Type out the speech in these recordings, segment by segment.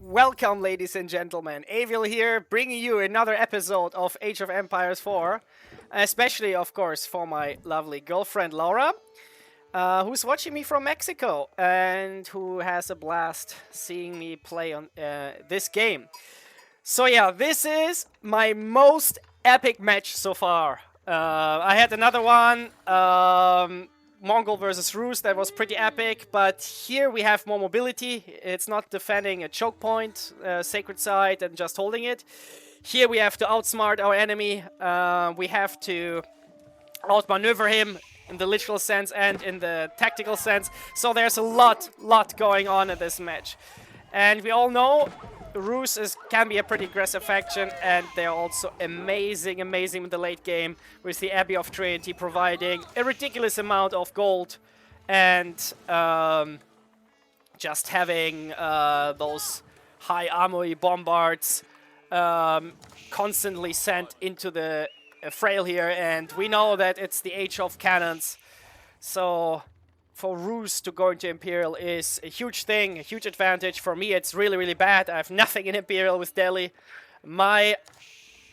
Welcome, ladies and gentlemen. Avil here, bringing you another episode of Age of Empires 4. Especially, of course, for my lovely girlfriend Laura, who's watching me from Mexico and who has a blast seeing me play on this game. So yeah, this is my most epic match so far. I had another one, Mongol versus Rus, that was pretty epic, but here we have more mobility. It's not defending a choke point, sacred site, and just holding it. Here we have to outsmart our enemy. We have to outmaneuver him in the literal sense and in the tactical sense. So there's a lot going on in this match. And we all know Rus can be a pretty aggressive faction, and they're also amazing in the late game, with the Abbey of Trinity providing a ridiculous amount of gold and just having those high armory bombards constantly sent into the Frail here, and we know that it's the age of cannons, so for Rus to go into Imperial is a huge thing, a huge advantage. For me, it's really bad. I have nothing in Imperial with Delhi. My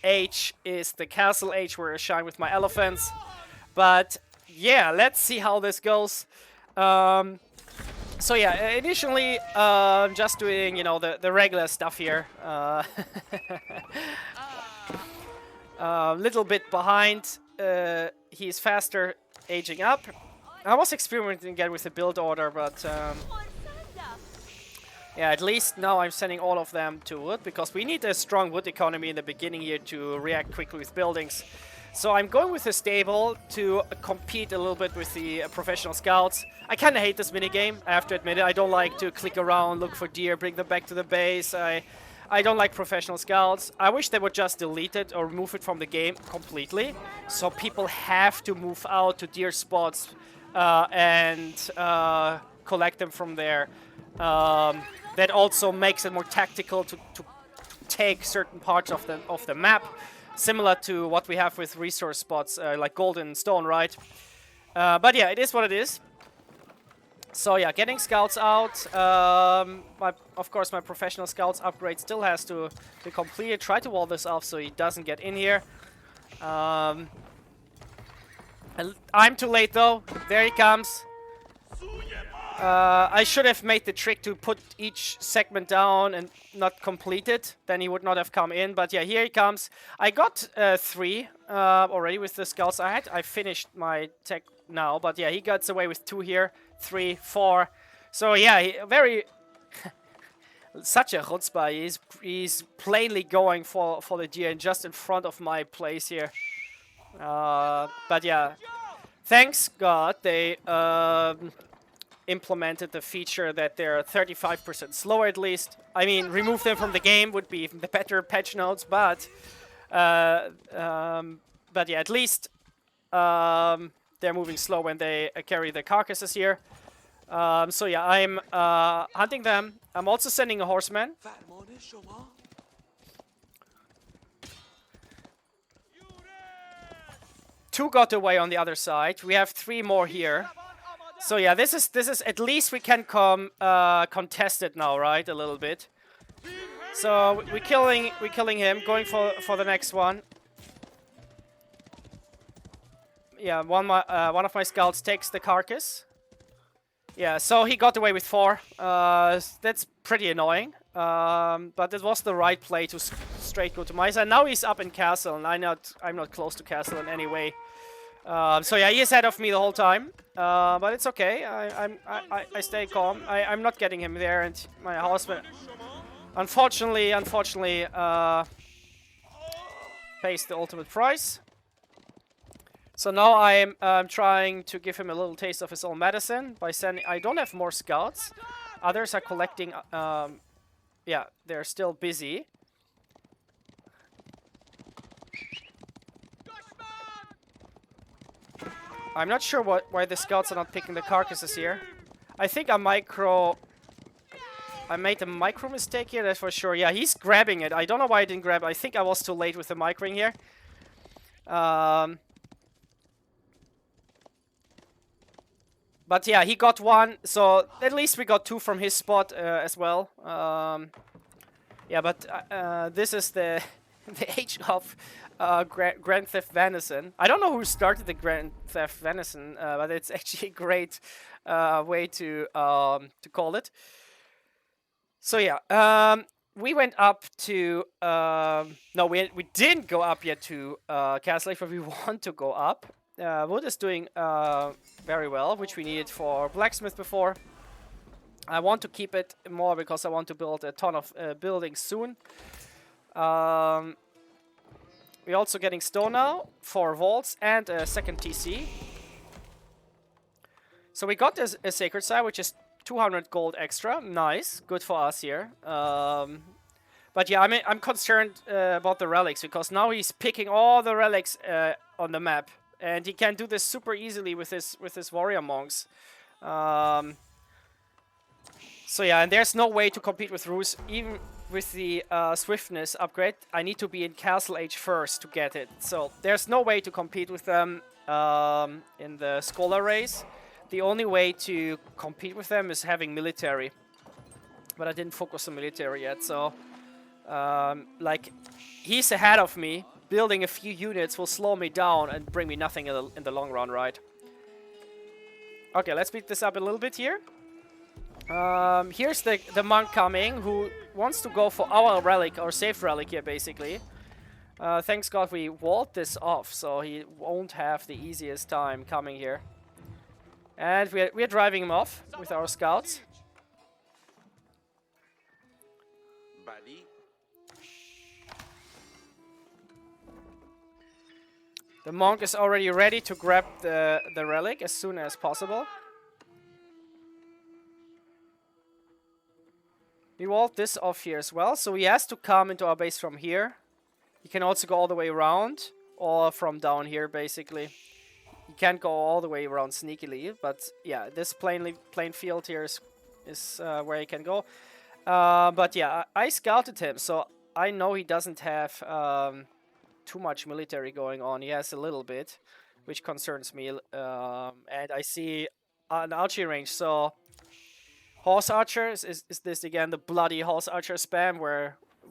age is the castle age where I shine with my elephants. But yeah, let's see how this goes. So yeah, initially just doing, you know, the regular stuff here. Little bit behind. He's faster aging up. I was experimenting again with the build order, but yeah, at least now I'm sending all of them to wood, because we need a strong wood economy in the beginning here to react quickly with buildings. So I'm going with the stable to compete a little bit with the professional scouts. I kind of hate this minigame, I have to admit it. I don't like to click around, look for deer, bring them back to the base. I don't like professional scouts. I wish they would just delete it or remove it from the game completely, so people have to move out to deer spots and collect them from there. That also makes it more tactical to take certain parts of the map, similar to what we have with resource spots like gold and stone, right? But yeah, it is what it is. So yeah, getting scouts out. Of course, my professional scouts upgrade still has to be completed. Try to wall this off so he doesn't get in here. I'm too late though. There he comes. I should have made the trick to put each segment down and not complete it. Then he would not have come in. But yeah, here he comes. I got 3 already with the scouts I had. I finished my tech now. But yeah, he gets away with 2 here. 3, 4. So yeah, very... such a chutzpah. He's plainly going for the deer and just in front of my place here. But yeah, thanks God they implemented the feature that they're 35% slower at least. I mean, remove them from the game would be even the better patch notes, but yeah, at least they're moving slow when they carry the carcasses here. So yeah, I'm hunting them. I'm also sending a horseman. 2 got away on the other side. We have 3 more here. So yeah, this is at least we can contest it now, right? A little bit. So we're killing him. Going for the next one. Yeah, one of my scouts takes the carcass. Yeah, so he got away with 4. That's pretty annoying. But it was the right play to straight go to my side. Now he's up in castle, and I'm not close to castle in any way. So yeah, he is ahead of me the whole time. But it's okay. I stay calm. I'm not getting him there, and my houseman, unfortunately, pays the ultimate price. So now I'm trying to give him a little taste of his own medicine by sending... I don't have more scouts. Others are collecting... yeah, they're still busy. I'm not sure why the scouts are not picking the carcasses here. I think I made a micro mistake here, that's for sure. Yeah, he's grabbing it. I don't know why I didn't grab it. I think I was too late with the microing here. But yeah, he got 1, so at least we got 2 from his spot as well. Yeah, but this is the the age of Grand Theft Venison. I don't know who started the Grand Theft Venison, but it's actually a great way to call it. So yeah, we went up to no, we didn't go up yet to Castle Age, but we want to go up. Wood is doing very well, which we needed for blacksmith before. I want to keep it more because I want to build a ton of buildings soon. We're also getting stone now for vaults and a second TC. So we got a sacred site, which is 200 gold extra. Nice, good for us here. But yeah, I'm concerned about the relics because now he's picking all the relics on the map, and he can do this super easily with his warrior monks. So yeah, and there's no way to compete with Rus, even with the swiftness upgrade. I need to be in Castle Age first to get it. So there's no way to compete with them in the Scholar race. The only way to compete with them is having military. But I didn't focus on military yet, so... like, he's ahead of me. Building a few units will slow me down and bring me nothing in the long run, right? Okay, let's speed this up a little bit here. Here's the monk coming, who wants to go for our relic, our safe relic here, basically. Thanks God we walled this off, so he won't have the easiest time coming here. And we're driving him off with our scouts. The monk is already ready to grab the relic as soon as possible. We walled this off here as well, so he has to come into our base from here. He can also go all the way around, or from down here, basically. He can't go all the way around sneakily, but yeah, this plain field here is where he can go. But yeah, I scouted him, so I know he doesn't have too much military going on. He has a little bit, which concerns me. And I see an archery range, so... Horse archers is this again the bloody horse archer spam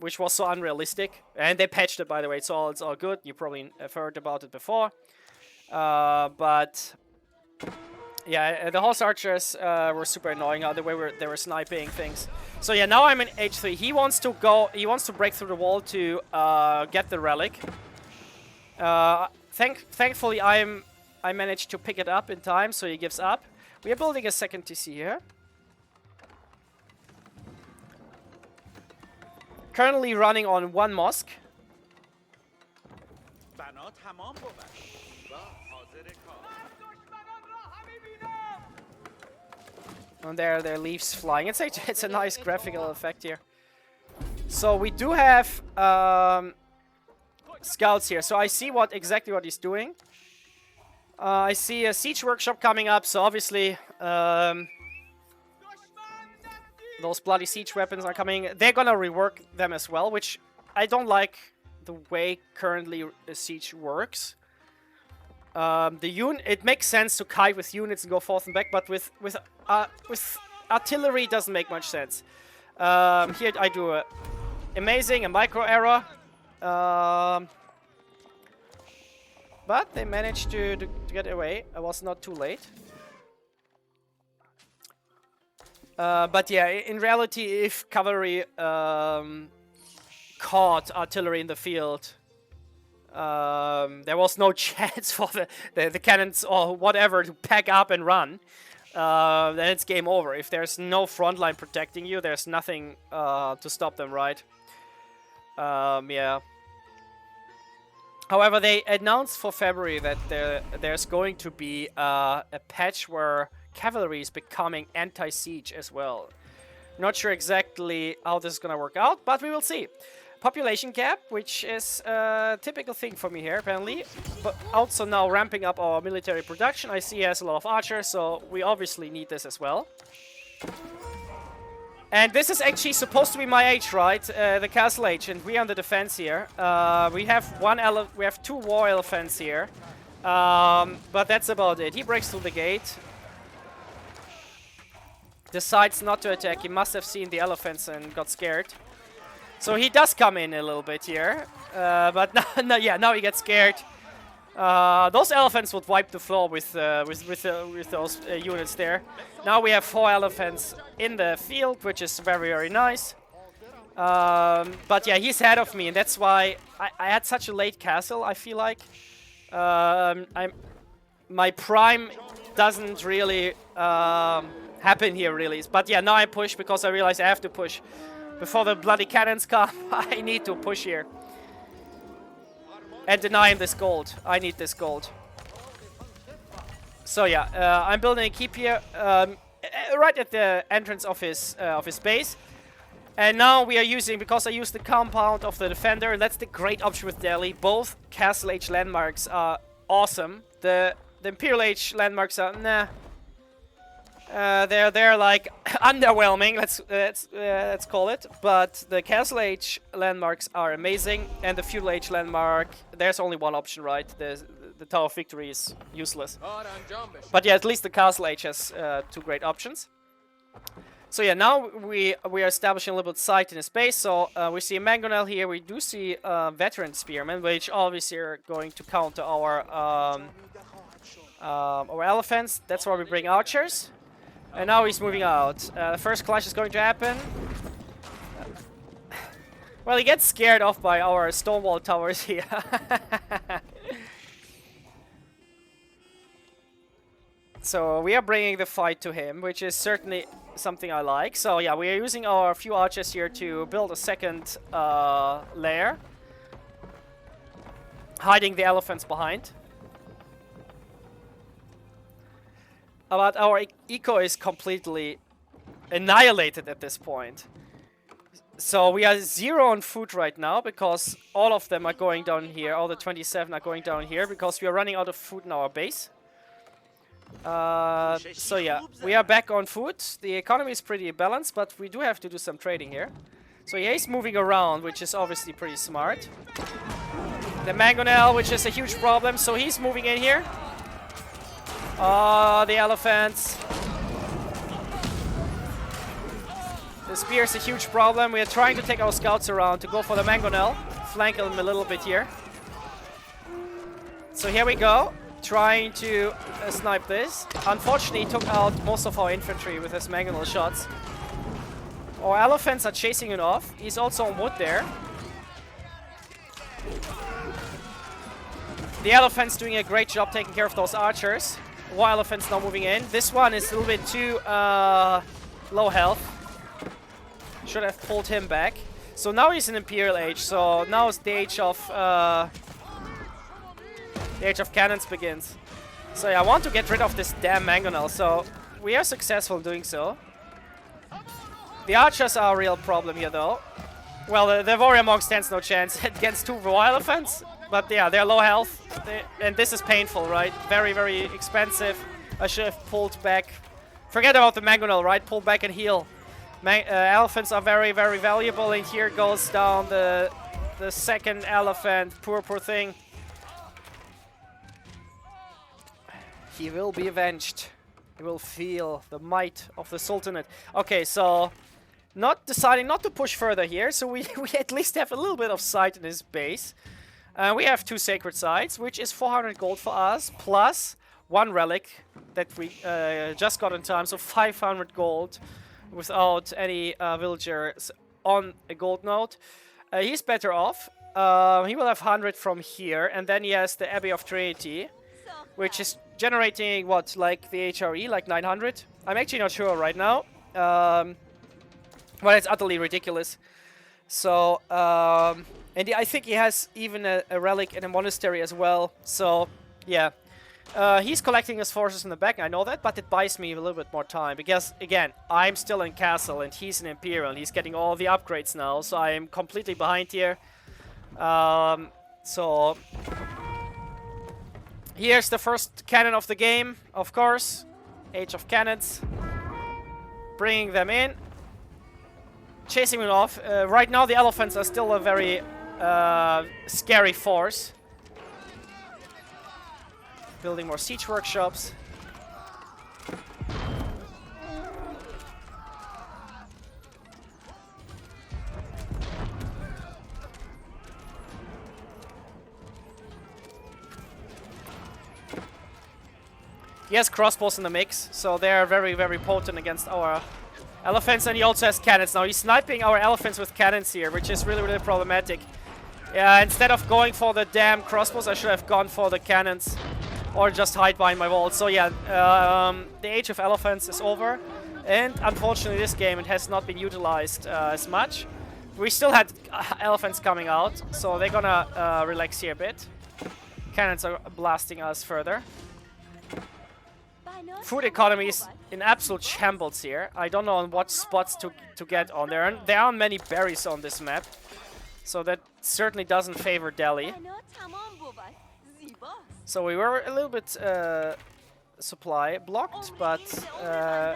which was so unrealistic, and they patched it, by the way. It's all good. You probably have heard about it before, but yeah, the horse archers were super annoying. The way they were sniping things. So yeah, now I'm in H3. He wants to go. He wants to break through the wall to get the relic. Thankfully, I managed to pick it up in time, so he gives up. We are building a second TC here. Currently running on one mosque. And there are leaves flying. It's a nice graphical effect here. So we do have scouts here. So I see exactly what he's doing. I see a siege workshop coming up. So obviously those bloody siege weapons are coming. They're gonna rework them as well, which I don't like the way currently the siege works. It makes sense to kite with units and go forth and back, but with artillery it doesn't make much sense. Here I do a micro error, but they managed to get away. I was not too late. But yeah, in reality, if cavalry caught artillery in the field, there was no chance for the cannons or whatever to pack up and run. Then it's game over. If there's no front line protecting you, there's nothing to stop them, right? Yeah. However, they announced for February that there's going to be a patch where cavalry is becoming anti-siege as well. Not sure exactly how this is gonna work out, but we will see. Population cap, which is a typical thing for me here, apparently. But also now ramping up our military production. I see he has a lot of archers, so we obviously need this as well. And this is actually supposed to be my age, right? The castle age, and we are on the defense here. We have two war elephants here, but that's about it. He breaks through the gate. Decides not to attack. He must have seen the elephants and got scared. So he does come in a little bit here, but now he gets scared. Those elephants would wipe the floor with those units there. Now we have 4 elephants in the field, which is very, very nice. But yeah, he's ahead of me, and that's why I had such a late castle, I feel like. My prime doesn't really happen here, really. But yeah, now I push because I realize I have to push. Before the bloody cannons come, I need to push here. And deny him this gold. I need this gold. So yeah, I'm building a keep here, right at the entrance of his base. And now we are using, because I used the compound of the defender, and that's the great option with Delhi. Both Castle Age landmarks are awesome. The Imperial Age landmarks are nah. They're like underwhelming. Let's call it. But the Castle Age landmarks are amazing, and the Feudal Age landmark, there's only one option, right? The Tower of Victory is useless. But yeah, at least the Castle Age has 2 great options. So yeah, now we are establishing a little bit of sight in the space. So we see a Mangonel here. We do see Veteran Spearmen, which obviously are going to counter our elephants. That's why we bring archers. And now he's moving out. The first clash is going to happen. Well, he gets scared off by our Stonewall towers here. So we are bringing the fight to him, which is certainly something I like. So yeah, we are using our few archers here to build a second lair, hiding the elephants behind. But our eco is completely annihilated at this point. So we are 0 on food right now because all of them are going down here. All the 27 are going down here because we are running out of food in our base. So yeah, we are back on food. The economy is pretty balanced, but we do have to do some trading here. So yeah, he's moving around, which is obviously pretty smart. The Mangonel, which is a huge problem, so he's moving in here. Oh, the elephants. The spear is a huge problem. We are trying to take our scouts around to go for the Mangonel. Flank them a little bit here. So here we go. Trying to snipe this. Unfortunately, he took out most of our infantry with his Mangonel shots. Our elephants are chasing it off. He's also on wood there. The elephant's doing a great job taking care of those archers. War elephants now moving in. This one is a little bit too low health. Should have pulled him back. So now he's in Imperial Age. So now it's the age of cannons begins. So yeah, I want to get rid of this damn Mangonel. So we are successful in doing so. The archers are a real problem here, though. Well, the warrior monk stands no chance against 2 war elephants. But yeah, they're low health, and this is painful, right? Very, very expensive. I should have pulled back. Forget about the Mangonel, right? Pull back and heal. Elephants are very, very valuable, and here goes down the second elephant. Poor thing. He will be avenged. He will feel the might of the Sultanate. Okay, so deciding not to push further here, so we at least have a little bit of sight in his base. We have 2 sacred sites, which is 400 gold for us, plus 1 relic that we just got in time, so 500 gold without any villagers on a gold node. He's better off. He will have 100 from here, and then he has the Abbey of Trinity, which is generating, what, like the HRE, like 900? I'm actually not sure right now. Well, it's utterly ridiculous. So, and I think he has even a relic in a monastery as well. So, yeah. He's collecting his forces in the back, I know that, but it buys me a little bit more time. Because, again, I'm still in Castle and he's in Imperial and he's getting all the upgrades now. So I am completely behind here. So, here's the first cannon of the game, of course. Age of Cannons. Bringing them in. Chasing them off. Right now the elephants are still a very scary force. Building more siege workshops. He has crossbows in the mix, so they're very, very potent against our elephants, and he also has cannons. Now he's sniping our elephants with cannons here, which is really, really problematic. Yeah, instead of going for the damn crossbows, I should have gone for the cannons or just hide behind my wall. So yeah, the Age of Elephants is over, and unfortunately this game it has not been utilized as much. We still had elephants coming out, so they're gonna relax here a bit. Cannons are blasting us further. Food economy is in absolute shambles here. I don't know on what spots to get on. There aren't many berries on this map, so that certainly doesn't favor Delhi. So we were a little bit supply blocked, but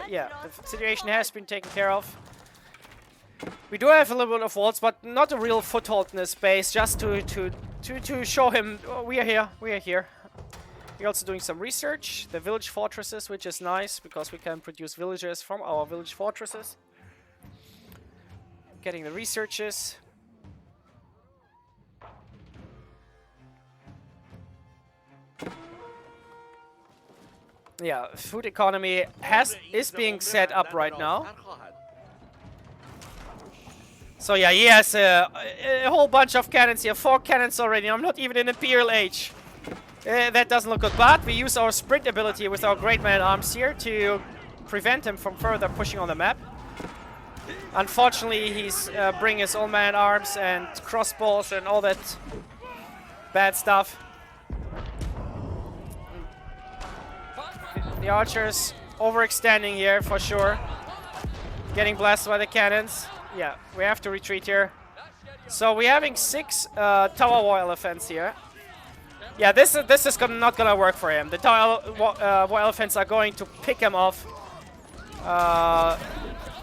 yeah, the situation has been taken care of. We do have a little bit of walls, but not a real foothold in this space, just to show him we are here, we are here. We're also doing some research, the village fortresses, which is nice, because we can produce villagers from our village fortresses. Getting the researches. Yeah, food economy is being set up right now. So yeah, he has a whole bunch of cannons here, 4 cannons already. I'm not even in Imperial Age. That doesn't look good, but we use our sprint ability with our Great Man-at-Arms here to prevent him from further pushing on the map. Unfortunately, he's bringing his own man-at-arms and crossbows and all that bad stuff. The archers overextending here for sure. Getting blasted by the cannons. Yeah, we have to retreat here. So we're having 6 Tower War Elephants here. Yeah, this is not gonna work for him. The Tower War Elephants are going to pick him off.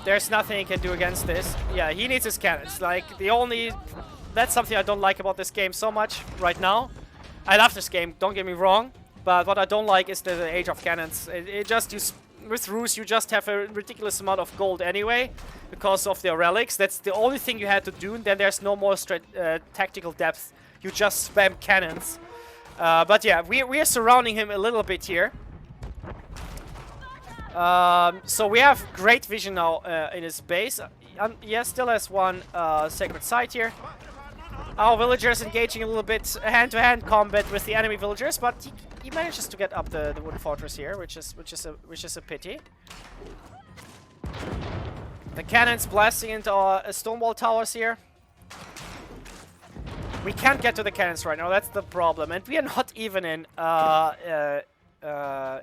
There's nothing he can do against this. Yeah, he needs his cannons. Like, that's something I don't like about this game so much right now. I love this game, don't get me wrong. But what I don't like is the Age of Cannons. With Rus, you just have a ridiculous amount of gold anyway, because of the relics. That's the only thing you had to do, and then there's no more tactical depth. You just spam cannons. But yeah, we are surrounding him a little bit here. So we have great vision now in his base. He still has 1 sacred site here. Our villagers engaging a little bit hand-to-hand combat with the enemy villagers, but he manages to get up the wooden fortress here, which is a pity. The cannons blasting into our stonewall towers here. We can't get to the cannons right now, that's the problem. And we are not even in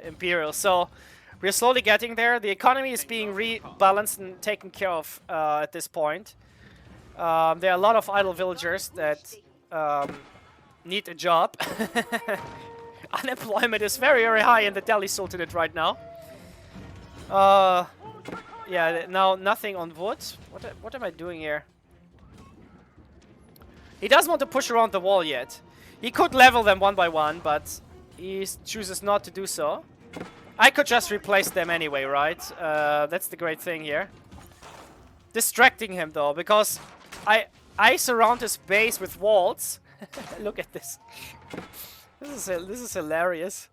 Imperial, so we're slowly getting there. The economy is being rebalanced and taken care of at this point. There are a lot of idle villagers that need a job. Unemployment is very, very high in the Delhi Sultanate right now. Yeah, now nothing on wood. What am I doing here? He doesn't want to push around the wall yet. He could level them 1 by 1, but he chooses not to do so. I could just replace them anyway, right? That's the great thing here. Distracting him though, because I surround his base with walls. Look at this. This is hilarious.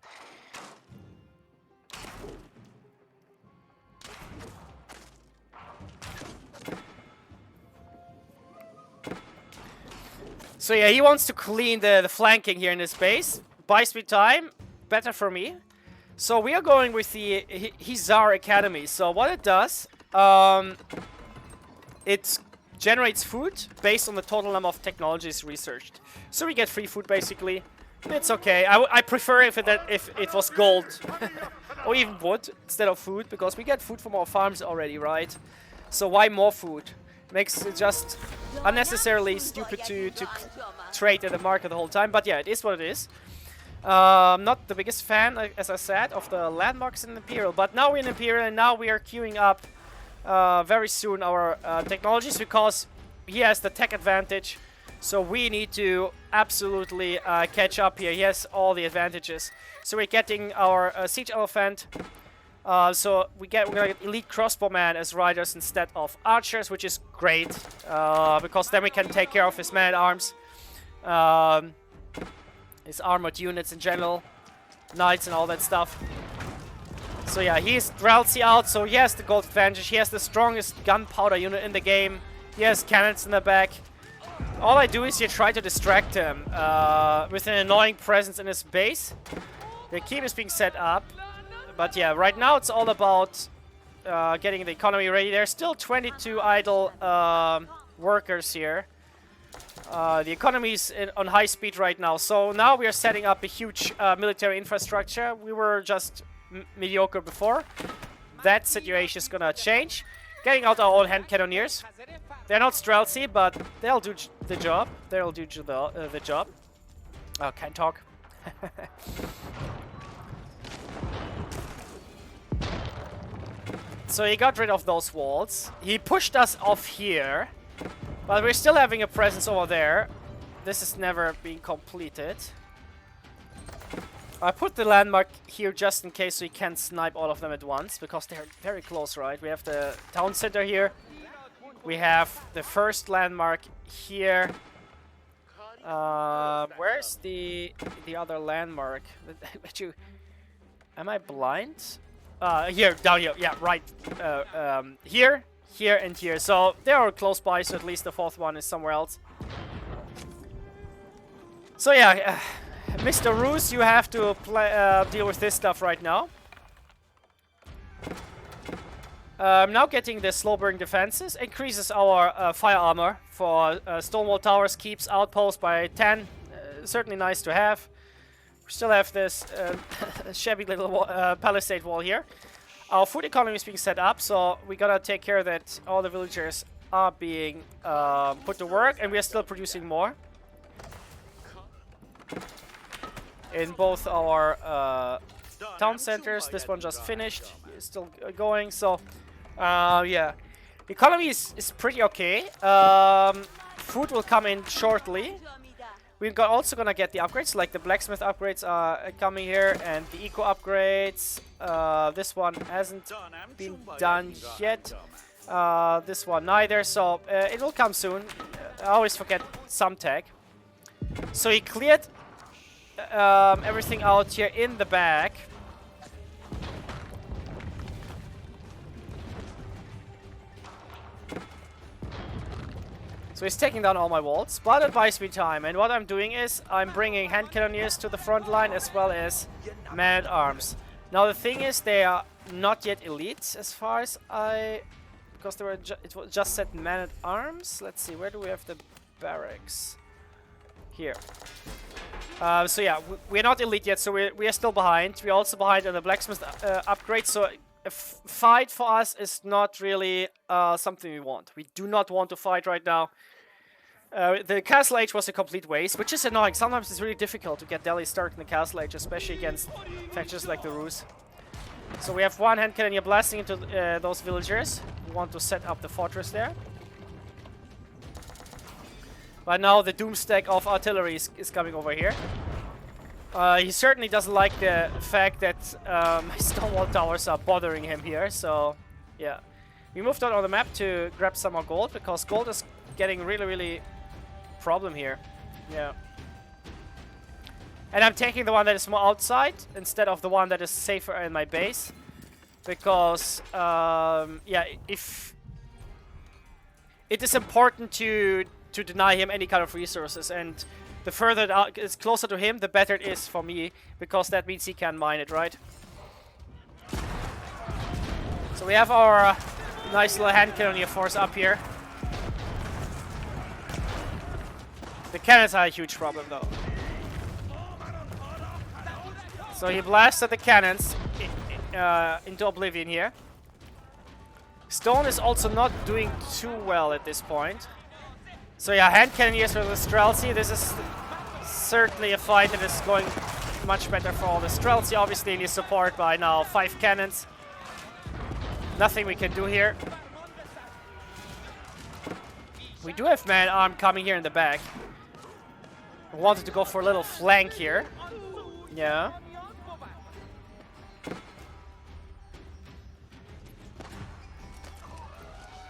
So yeah, he wants to clean the flanking here in his base. Buys me time, better for me. So we are going with the Hizar Academy. So what it does, it generates food based on the total number of technologies researched. So we get free food basically. It's okay. I prefer if it was gold or even wood instead of food, because we get food from our farms already, right? So why more food? Makes it just unnecessarily stupid to trade in the market the whole time. But yeah, it is what it is. Not the biggest fan, as I said, of the landmarks in Imperial, but now we're in Imperial and now we are queuing up very soon our technologies, because he has the tech advantage. So we need to absolutely catch up here. He has all the advantages. So we're getting our Siege Elephant. So we're gonna get elite crossbowmen as riders instead of archers, which is great, because then we can take care of his man-at-arms, his armored units in general, knights and all that stuff. So yeah, he's Drelzy out, so he has the gold advantage. He has the strongest gunpowder unit in the game. He has cannons in the back. All I do is here try to distract him with an annoying presence in his base. The keep is being set up. But yeah, right now it's all about getting the economy ready. There's still 22 idle workers here. The economy is on high speed right now. So now we are setting up a huge military infrastructure. We were just mediocre before. That situation is gonna change. Getting out our own hand cannoneers. They're not Strelzy, but they'll do the job. They'll do the job. Oh, can't talk. So he got rid of those walls. He pushed us off here. But we're still having a presence over there. This is never being completed. I put the landmark here just in case so you can't snipe all of them at once, because they're very close, right? We have the town center here. We have the first landmark here. Where's the other landmark? Am I blind? Here, down here. Yeah, right. Here, here, and here. So they are close by, so at least the fourth one is somewhere else. So yeah, Mr. Roos, you have to deal with this stuff right now. Now getting the slow burn defenses increases our fire armor for Stonewall Towers, keeps outpost by 10. Certainly nice to have. We still have this shabby little palisade wall here. Our food economy is being set up, so we gotta take care that all the villagers are being put to work, and we are still producing more. In both our town centers. This one just finished. It's still going, so yeah. The economy is pretty okay. Food will come in shortly. We're also gonna get the upgrades, like the blacksmith upgrades are coming here, and the eco upgrades. This one hasn't been done yet. This one neither, so it will come soon. I always forget some tag. So he cleared everything out here in the back. So he's taking down all my walls, but it buys me time. And what I'm doing is I'm bringing hand cannoneers to the front line as well as man-at-arms. Now the thing is, they are not yet elites as far as because they were it was just set man-at-arms. Let's see, where do we have the barracks? Here. So yeah, we're not elite yet, so we are still behind. We're also behind on the blacksmith upgrade, so a fight for us is not really something we want. We do not want to fight right now. The Castle Age was a complete waste, which is annoying. Sometimes it's really difficult to get Delhi start in the Castle Age, especially against factions like the Rus. So we have one hand cannoneer blasting into those villagers who want to set up the fortress there. But now the doomstack of artillery is coming over here. He certainly doesn't like the fact that my Stonewall Towers are bothering him here, so yeah. We moved on the map to grab some more gold, because gold is getting really problem here. Yeah. And I'm taking the one that is more outside instead of the one that is safer in my base. Because, yeah, if... It is important to deny him any kind of resources, and the further it's closer to him, the better it is for me, because that means he can mine it, right? So we have our nice little hand cannoneer force up here. The cannons are a huge problem, though. So he blasted the cannons into oblivion here. Stone is also not doing too well at this point. So yeah, hand cannoneers for the Strelzy. This is certainly a fight that is going much better for all the Strelzy. Obviously needs support by now 5 cannons. Nothing we can do here. We do have man-arm coming here in the back. I wanted to go for a little flank here. Yeah.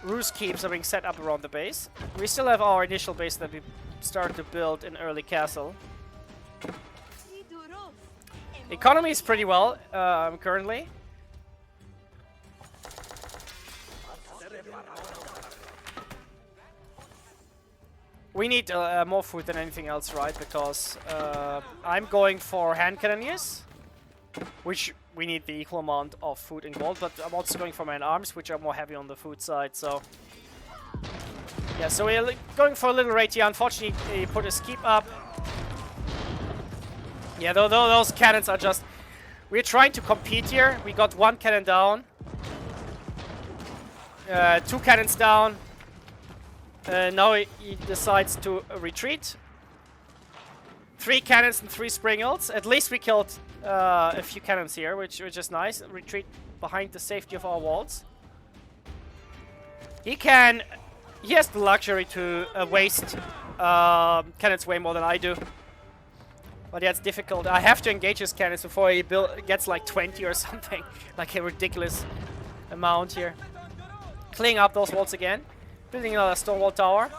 Rus keeps are being set up around the base. We still have our initial base that we start to build in early castle. Economy is pretty well currently. We need more food than anything else, right? Because I'm going for hand cannoneers, which we need the equal amount of food and gold, but I'm also going for man-arms, which are more heavy on the food side, so... Yeah, so we're going for a little raid here. Unfortunately, he put his keep up. Yeah, those cannons are just... We're trying to compete here. We got 1 cannon down. 2 cannons down. Now he decides to retreat. 3 cannons and 3 springles. At least we killed a few cannons here, which is nice. Retreat behind the safety of our walls. He has the luxury to waste cannons way more than I do. But yeah, it's difficult. I have to engage his cannons before he gets like 20 or something. Like a ridiculous amount here. Cleaning up those walls again. Building another stone wall tower.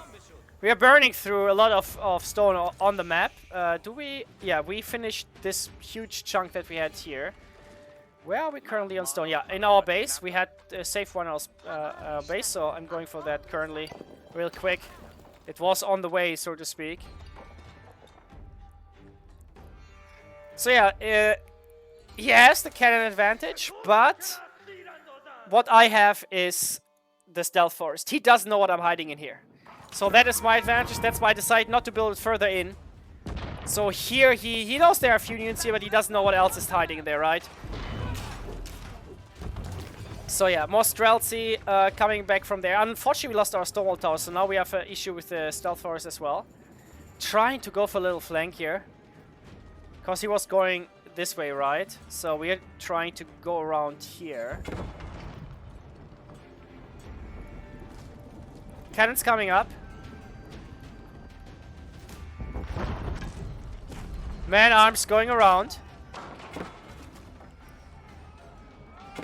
We are burning through a lot of stone on the map. Do we? Yeah, we finished this huge chunk that we had here. Where are we currently on stone? Yeah, in our base. We had a safe one in our base, so I'm going for that currently. Real quick. It was on the way, so to speak. So yeah, he has the cannon advantage, but what I have is the stealth forest. He doesn't know what I'm hiding in here. So that is my advantage. That's why I decided not to build it further in. So here he knows there are a few units here, but he doesn't know what else is hiding in there, right? So yeah, more Streltsy coming back from there. Unfortunately, we lost our Stonewall Tower, so now we have an issue with the Stealth Forest as well. Trying to go for a little flank here. Because he was going this way, right? So we're trying to go around here. Cannons coming up. Man-arms going around.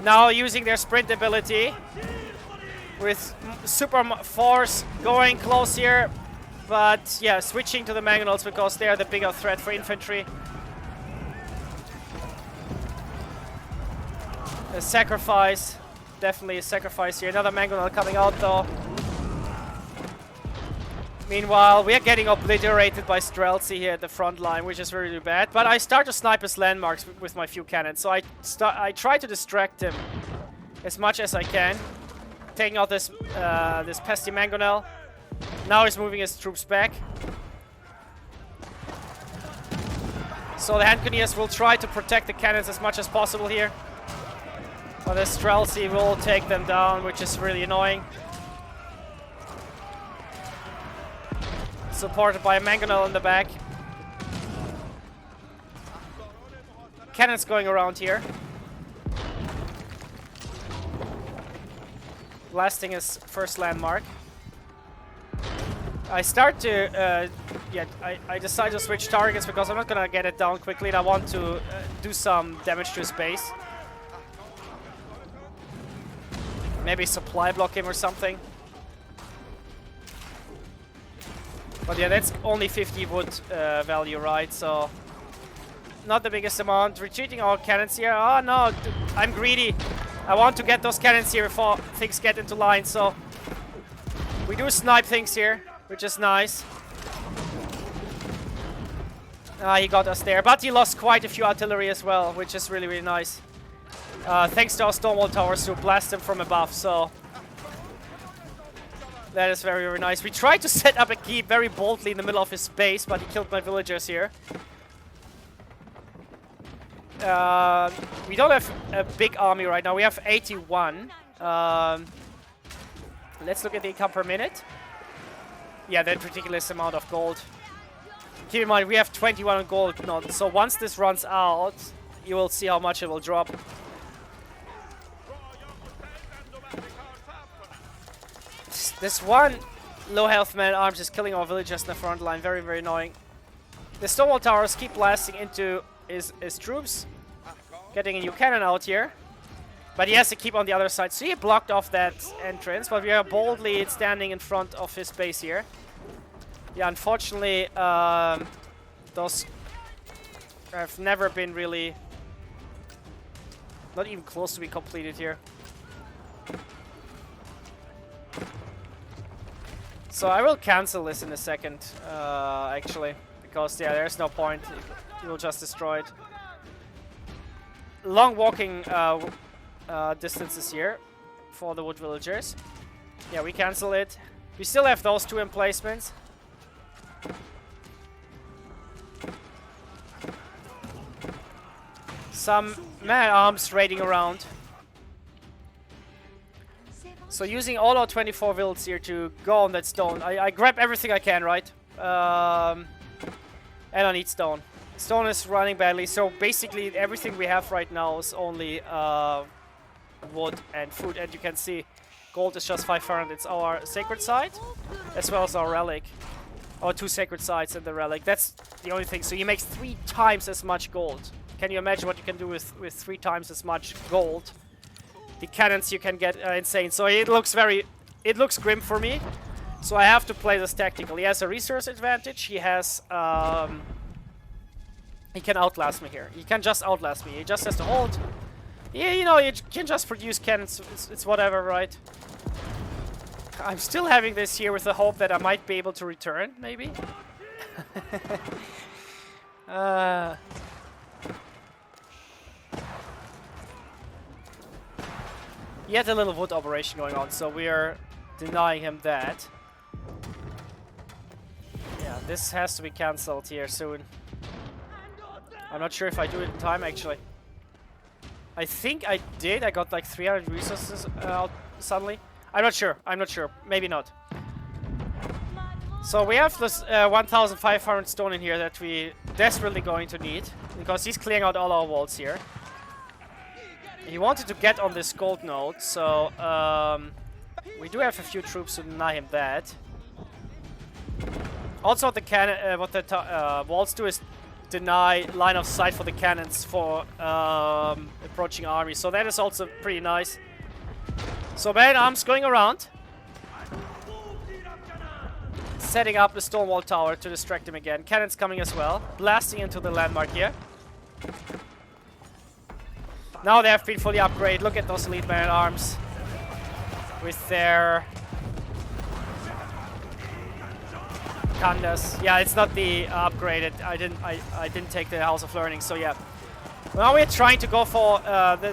Now using their sprint ability. With super force going close here. But yeah, switching to the Mangonels because they are the bigger threat for infantry. A sacrifice. Definitely a sacrifice here. Another Mangonel coming out though. Meanwhile, we are getting obliterated by Streltsy here at the front line, which is really bad. But I start to snipe his landmarks with my few cannons. So I try to distract him as much as I can. Taking out this this pesty Mangonel. Now he's moving his troops back. So the hand cannoneers will try to protect the cannons as much as possible here. But the Streltsy will take them down, which is really annoying. Supported by a Mangonel in the back. Cannons going around here. Blasting his first landmark. I start to, I decide to switch targets because I'm not gonna get it down quickly and I want to do some damage to his base. Maybe supply block him or something. But yeah, that's only 50 wood value, right? So, not the biggest amount. Retreating our cannons here. Oh no, I'm greedy. I want to get those cannons here before things get into line, so... We do snipe things here, which is nice. He got us there, but he lost quite a few artillery as well, which is really, really nice. Thanks to our Stonewall Towers to blast them from above, so... That is very, very nice. We tried to set up a keep very boldly in the middle of his base, but he killed my villagers here. We don't have a big army right now. We have 81. Let's look at the income per minute. Yeah, that ridiculous amount of gold. Keep in mind, we have 21 on gold. No, so once this runs out, you will see how much it will drop. This one low health man-arms is killing our villagers in the front line. Very, very annoying. The Stonewall Towers keep blasting into his troops. Getting a new cannon out here. But he has to keep on the other side. So he blocked off that entrance. But we are boldly standing in front of his base here. Yeah, unfortunately, those have never been really... Not even close to be completed here. So I will cancel this in a second, actually, because yeah, there's no point. It will just destroy it. Long walking distances here for the wood villagers. Yeah, we cancel it. We still have those two emplacements. Some man-at-arms raiding around. So using all our 24 wilds here to go on that stone. I grab everything I can, right? And I need stone. Stone is running badly, so basically everything we have right now is only wood and food. And you can see gold is just 500. It's our sacred site, as well as our relic. Our 2 sacred sites and the relic. That's the only thing. So he makes 3 times as much gold. Can you imagine what you can do with 3 times as much gold? The cannons you can get are insane. So it looks grim for me. So I have to play this tactical. He has a resource advantage. He has he can outlast me here. He can just outlast me. He just has to hold. Yeah, you know, you can just produce cannons. It's whatever, right? I'm still having this here with the hope that I might be able to return, maybe. He had a little wood operation going on, so we are denying him that. Yeah, this has to be cancelled here soon. I'm not sure if I do it in time, actually. I think I did. I got like 300 resources out suddenly. I'm not sure. I'm not sure. Maybe not. So we have this 1,500 stone in here that we desperately going to need, because he's clearing out all our walls here. He wanted to get on this gold node, so we do have a few troops to deny him that. Also, what the walls do is deny line of sight for the cannons for approaching armies, so that is also pretty nice. So man-at-arms going around, setting up the Stonewall Tower to distract him again. Cannons coming as well, blasting into the landmark here. Now they have been fully upgraded. Look at those elite man-at-arms with their Kandas. Yeah, it's not the upgraded. I didn't take the House of Learning, so yeah. Now we're trying to go for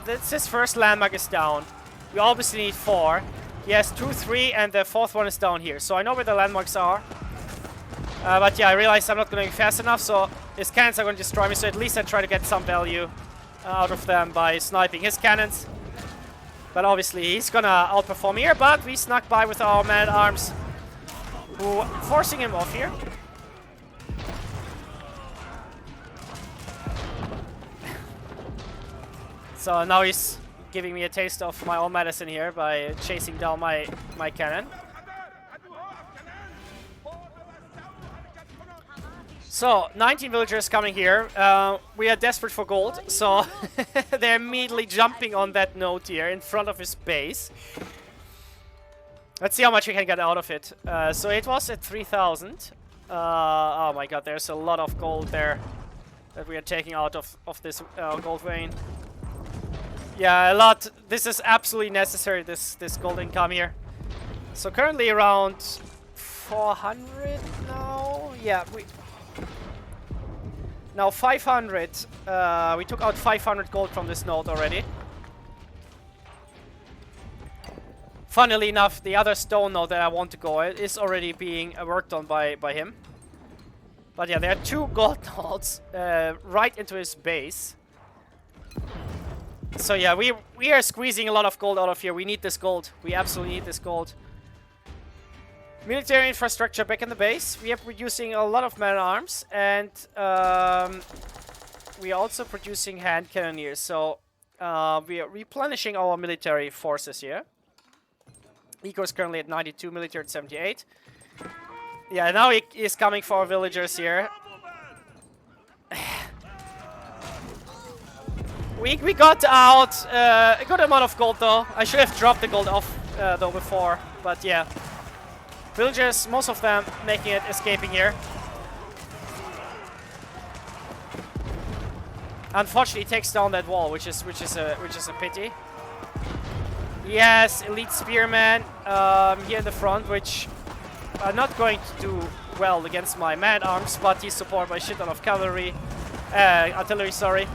this first landmark is down. We obviously need 4. He has 2, 3, and the 4th one is down here. So I know where the landmarks are. But yeah, I realize I'm not going to be fast enough, so his cannons are going to destroy me. So at least I try to get some value out of them by sniping his cannons. But obviously he's going to outperform here. But we snuck by with our man-at-arms, who forcing him off here. So now he's giving me a taste of my own medicine here by chasing down my cannon. So, 19 villagers coming here. We are desperate for gold, so they're immediately jumping on that node here in front of his base. Let's see how much we can get out of it. So it was at 3,000. Oh my god, there's a lot of gold there that we are taking out of this gold vein. Yeah, a lot. This is absolutely necessary, this gold income here. So currently around 400 now. Yeah, now 500. We took out 500 gold from this node already. Funnily enough, the other stone node that I want to go is already being worked on by him. But yeah, there are 2 gold nodes right into his base. So yeah, we are squeezing a lot of gold out of here. We need this gold. We absolutely need this gold. Military infrastructure back in the base. We are producing a lot of man-at-arms, and we are also producing hand cannoneers. So we are replenishing our military forces here. Eco is currently at 92, military at 78. Yeah, now he is coming for our villagers here. We got out a good amount of gold though. I should have dropped the gold off though before, but yeah. Villagers, most of them making it, escaping here. Unfortunately, he takes down that wall, which is a pity. He has elite spearmen here in the front, which are not going to do well against my man-arms, but he's supported by a shit ton of cavalry, artillery, sorry,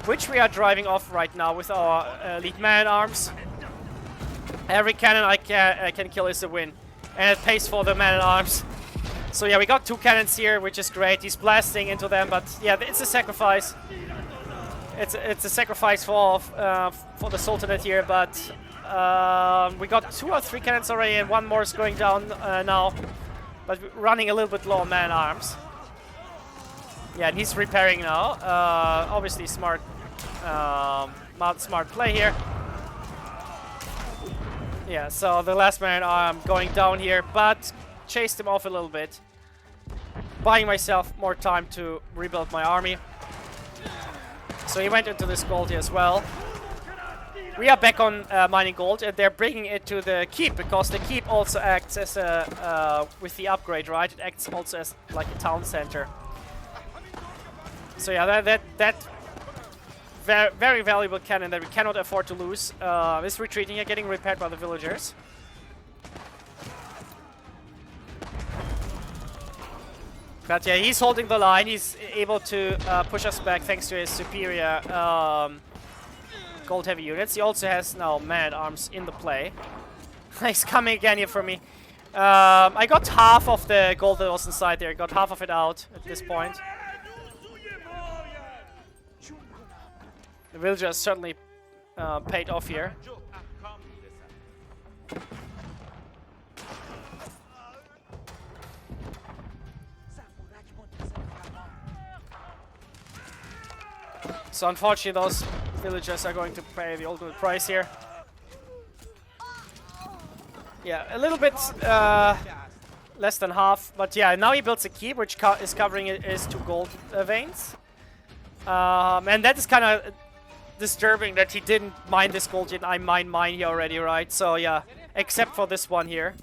which we are driving off right now with our elite man-arms. Every cannon I can kill is a win, and it pays for the man-at-arms. So yeah, we got 2 cannons here, which is great. He's blasting into them, but yeah, it's a sacrifice. It's a sacrifice for the Sultanate here, but we got 2 or 3 cannons already, and 1 more is going down now. But we're running a little bit low on man-arms. Yeah, and he's repairing now. Obviously smart play here. Yeah, so the last man going down here, but chased him off a little bit. Buying myself more time to rebuild my army. So he went into this gold here as well. We are back on mining gold, and they're bringing it to the keep, because the keep also acts as a, with the upgrade, right? It acts also as like a town center. So yeah, that very valuable cannon that we cannot afford to lose is retreating and getting repaired by the villagers. But yeah, he's holding the line. He's able to push us back thanks to his superior gold heavy units. He also has now man-at-arms in the play. He's coming again here for me. I got half of the gold that was inside there. Got half of it out at this point. The villagers certainly paid off here. So unfortunately, those villagers are going to pay the ultimate price here. Yeah, a little bit less than half, but yeah, now he builds a keep, which is covering his 2 gold veins. And that is kind of disturbing that he didn't mine this gold yet. I mine here already, right? So yeah, except for this one here.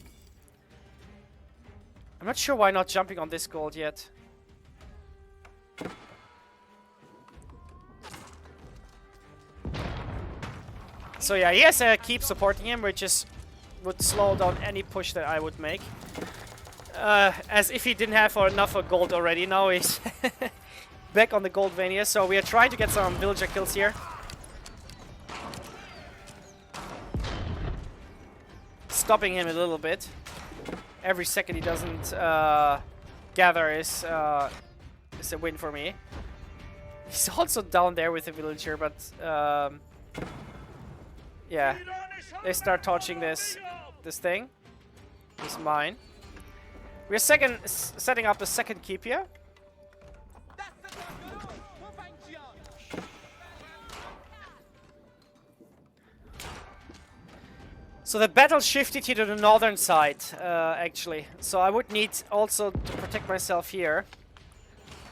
I'm not sure why not jumping on this gold yet. So yeah, he has a keep supporting him, which would slow down any push that I would make. As if he didn't have enough gold already. Now he's back on the gold vein here. So we are trying to get some villager kills here. Stopping him a little bit. Every second he doesn't gather is a win for me. He's also down there with the villager, but yeah, they start touching this thing. This mine. We're setting up a second keep here. So the battle shifted here to the northern side, actually. So I would need also to protect myself here.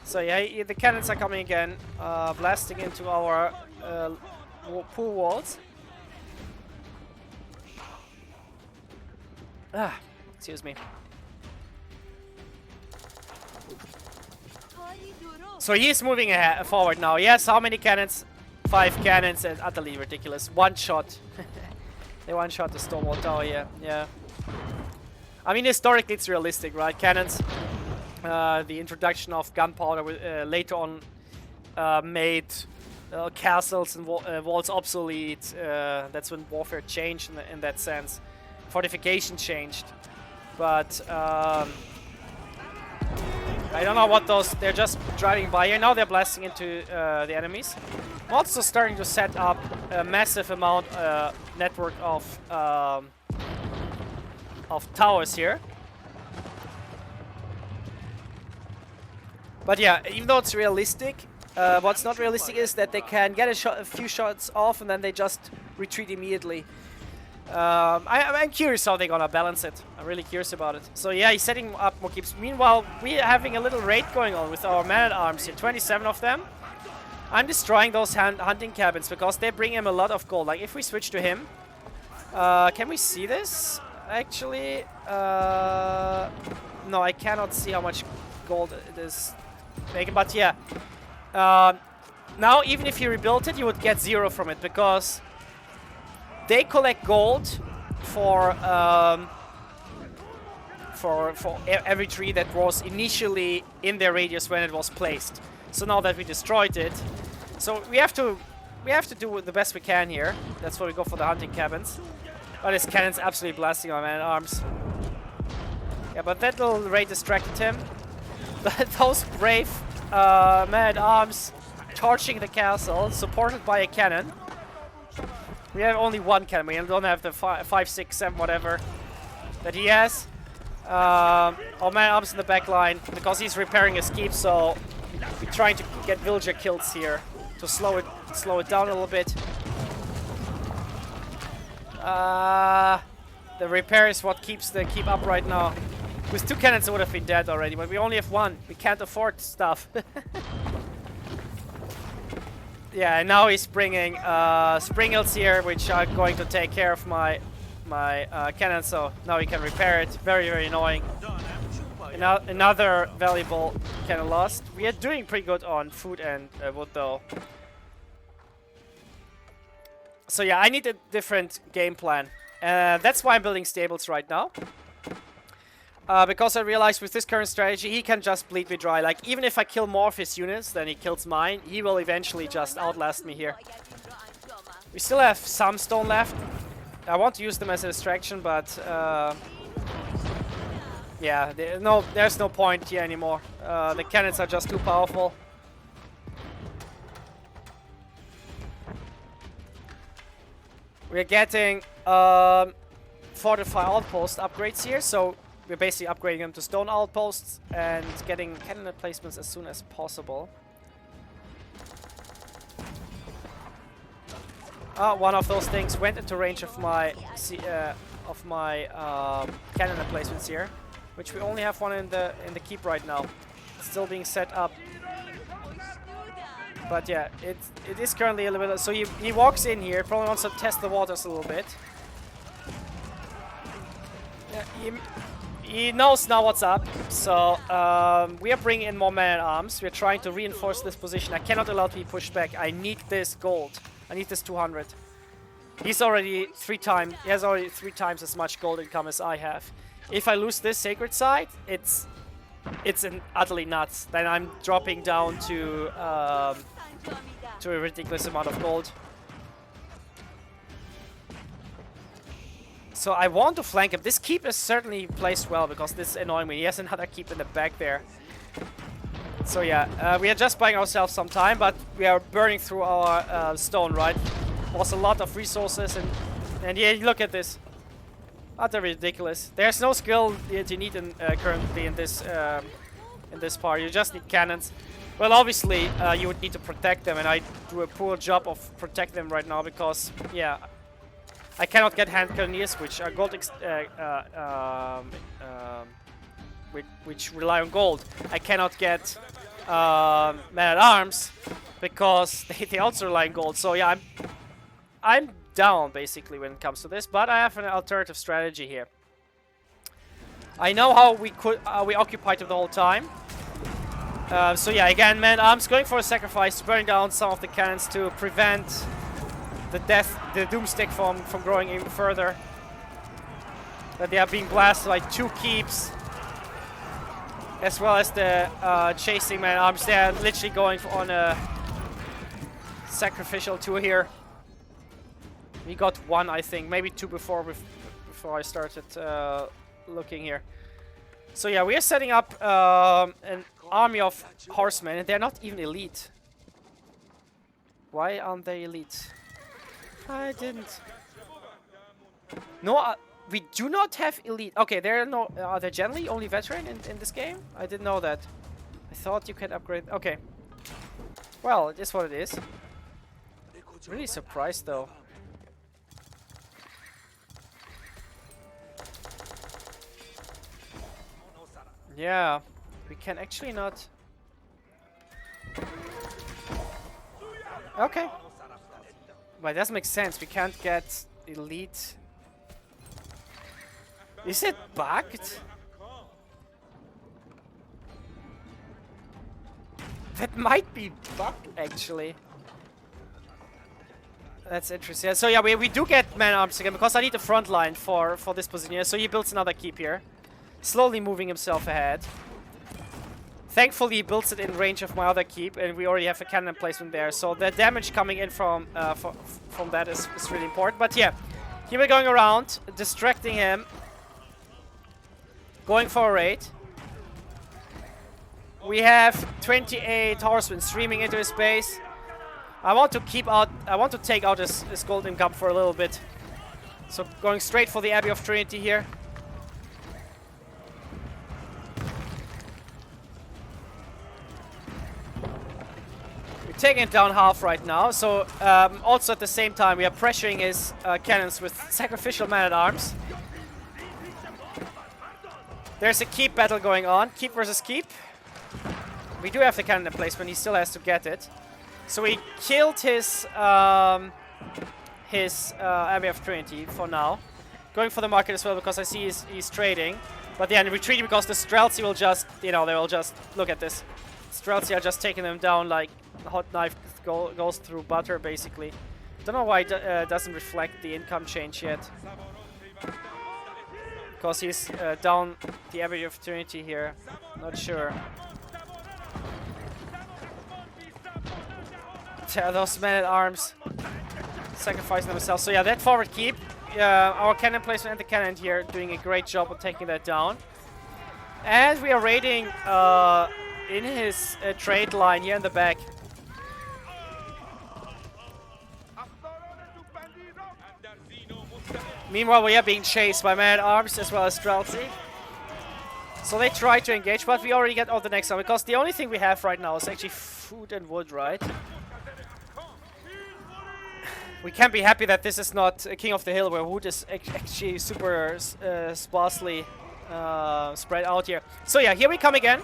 So yeah, the cannons are coming again, blasting into our pool walls. Excuse me. So he's moving forward now. Yes, how many cannons? 5 cannons, and utterly ridiculous. 1 shot. They one-shot the Stonewall Tower here. Yeah. I mean, historically it's realistic, right? Cannons. The introduction of gunpowder later on made castles and walls obsolete. That's when warfare changed in that sense. Fortification changed. But I don't know what those... They're just driving by here. Now they're blasting into the enemies. I'm also starting to set up a massive amount network of towers here. But yeah, even though it's realistic, what's not realistic is that they can get a few shots off and then they just retreat immediately. I'm curious how they're gonna balance it. I'm really curious about it. So yeah, he's setting up more keeps. Meanwhile, we're having a little raid going on with our man-at-arms here. 27 of them. I'm destroying those hunting cabins because they bring him a lot of gold. Like if we switch to him, can we see this? Actually, no, I cannot see how much gold it is making. But yeah, now even if you rebuilt it, you would get 0 from it because they collect gold for for every tree that was initially in their radius when it was placed. So now that we destroyed it, so we have to do the best we can here. That's why we go for the hunting cabins. Oh, this cannon's absolutely blasting our man-at-arms. Yeah, but that little raid distracted him. Those brave man-at-arms torching the castle, supported by a cannon. We have only one cannon. We don't have the 5, 6, 7, whatever that he has. Our man-at-arms in the back line because he's repairing his keep. So we're trying to get villager kills here to slow it down a little bit. The repair is what keeps the keep up right now. With 2 cannons, it would have been dead already, but we only have 1. We can't afford stuff. Yeah, and now he's bringing spring hills here, which are going to take care of my cannon, so now he can repair it. Very, very annoying. Another valuable cannon lost. We are doing pretty good on food and wood, though. So yeah, I need a different game plan. That's why I'm building stables right now. Because I realized with this current strategy, he can just bleed me dry. Like, even if I kill more of his units than he kills mine, he will eventually just outlast me here. We still have some stone left. I want to use them as a distraction, but yeah, there's no point here anymore. The cannons are just too powerful. We're getting fortified outpost upgrades here, so we're basically upgrading them to stone outposts and getting cannon replacements as soon as possible. One of those things went into range of my cannon replacements here, which we only have one in the keep right now. It's still being set up. But yeah, it is currently a little bit. So he walks in here, probably wants to test the waters a little bit. Yeah, he knows now what's up. So we are bringing in more men-at-arms. We're trying to reinforce this position. I cannot allow to be pushed back. I need this gold. I need this 200. He's already 3 times. He has already 3 times as much gold income as I have. If I lose this sacred site, it's utterly nuts. Then I'm dropping down to a ridiculous amount of gold. So I want to flank him. This keep is certainly placed well because this is annoying me. He has another keep in the back there. So yeah, we are just buying ourselves some time, but we are burning through our stone, right? Was a lot of resources, and yeah, look at this. Utterly ridiculous. There's no skill that you need currently in this part. You just need cannons. Well, obviously, you would need to protect them, and I do a poor job of protecting them right now because, yeah, I cannot get hand cannoneers, which are gold, which rely on gold. I cannot get men-at-arms because they also rely on gold. So yeah, I'm down basically when it comes to this, but I have an alternative strategy here. I know how we occupied them the whole time. So yeah, again, men-at-arms going for a sacrifice, burning down some of the cannons to prevent the doomstick from growing even further. That they are being blasted by 2 keeps, as well as the chasing men-at-arms. They are literally going on a sacrificial tour here. We got 1, I think, maybe 2 before I started looking here. So yeah, we are setting up an army of horsemen, and they're not even elite. Why aren't they elite? I didn't. No, we do not have elite. Okay, are they generally only veteran in this game? I didn't know that. I thought you could upgrade. Okay. Well, it is what it is. Really surprised though. Yeah, we can actually not. Okay. Well, it doesn't make sense. We can't get elite. Is it bugged? That might be bugged, actually. That's interesting. Yeah, so yeah, we do get man-at-arms again because I need the front line for this position here. So he builds another keep here. Slowly moving himself ahead. Thankfully, he builds it in range of my other keep, and we already have a cannon placement there. So the damage coming in from that is really important. But yeah, here we're going around, distracting him, going for a raid. We have 28 horsemen streaming into his base. I want to take out his gold income for a little bit. So going straight for the Abbey of Trinity here. Taking it down half right now, so also at the same time we are pressuring his cannons with sacrificial man-at-arms. There's a keep battle going on, keep versus keep. We do have the cannon in place, but he still has to get it. So we killed his Abbey of Trinity for now. Going for the market as well because I see he's trading. But yeah, retreating because the Streltsy will just, they will just, look at this. Streltsy are just taking them down like a hot knife goes through butter, basically. Don't know why it doesn't reflect the income change yet. Because he's down the Abbey of Trinity here. Not sure. Those men-at-arms sacrificing themselves. So yeah, that forward keep. Our cannon placement and the cannon here doing a great job of taking that down. And we are raiding in his trade line here in the back. Meanwhile, we are being chased by man-at-arms as well as Streltsy. So they try to engage, but we already get out the next one because the only thing we have right now is actually food and wood, right? We can be happy that this is not a King of the Hill where wood is actually super sparsely spread out here. So yeah, here we come again.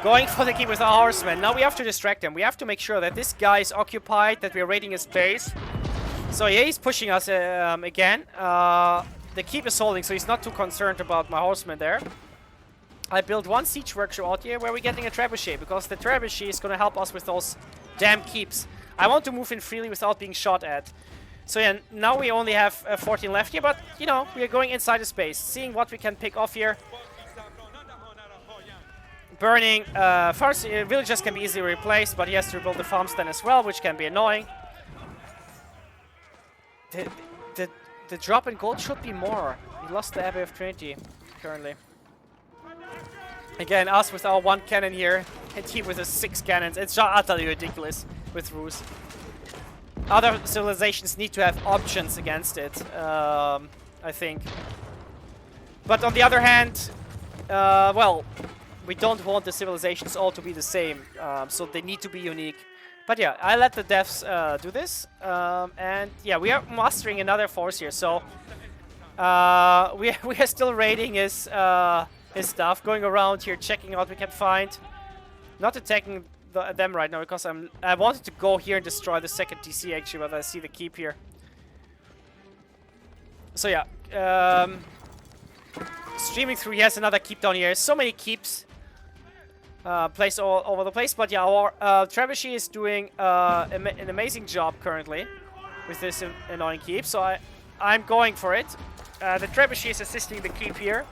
Going for the keep with our horsemen. Now we have to distract him. We have to make sure that this guy is occupied, that we're raiding his base. So yeah, he's pushing us again. The keep is holding, so he's not too concerned about my horsemen there. I built one siege workshop out here where we're getting a trebuchet, because the trebuchet is going to help us with those damn keeps. I want to move in freely without being shot at. So yeah, now we only have 14 left here, but you know, we are going inside the space, seeing what we can pick off here. Burning, first villagers can be easily replaced, but he has to rebuild the farms then as well, which can be annoying. The drop in gold should be more. We lost the Abbey of Trinity currently. Again, us with our one cannon here, and he with his 6 cannons. It's just utterly ridiculous with Rus. Other civilizations need to have options against it, I think. But on the other hand, well, we don't want the civilizations all to be the same, so they need to be unique. But yeah, I let the devs do this, and yeah, we are mustering another force here. So we are still raiding his stuff, going around here, checking out what we can find. Not attacking them right now because I wanted to go here and destroy the second TC actually, but I see the keep here. So yeah, streaming through. He has another keep down here. So many keeps. Placed all over the place, but yeah, our trebuchet is doing an amazing job currently with this annoying keep, so I'm going for it. The trebuchet is assisting the keep here,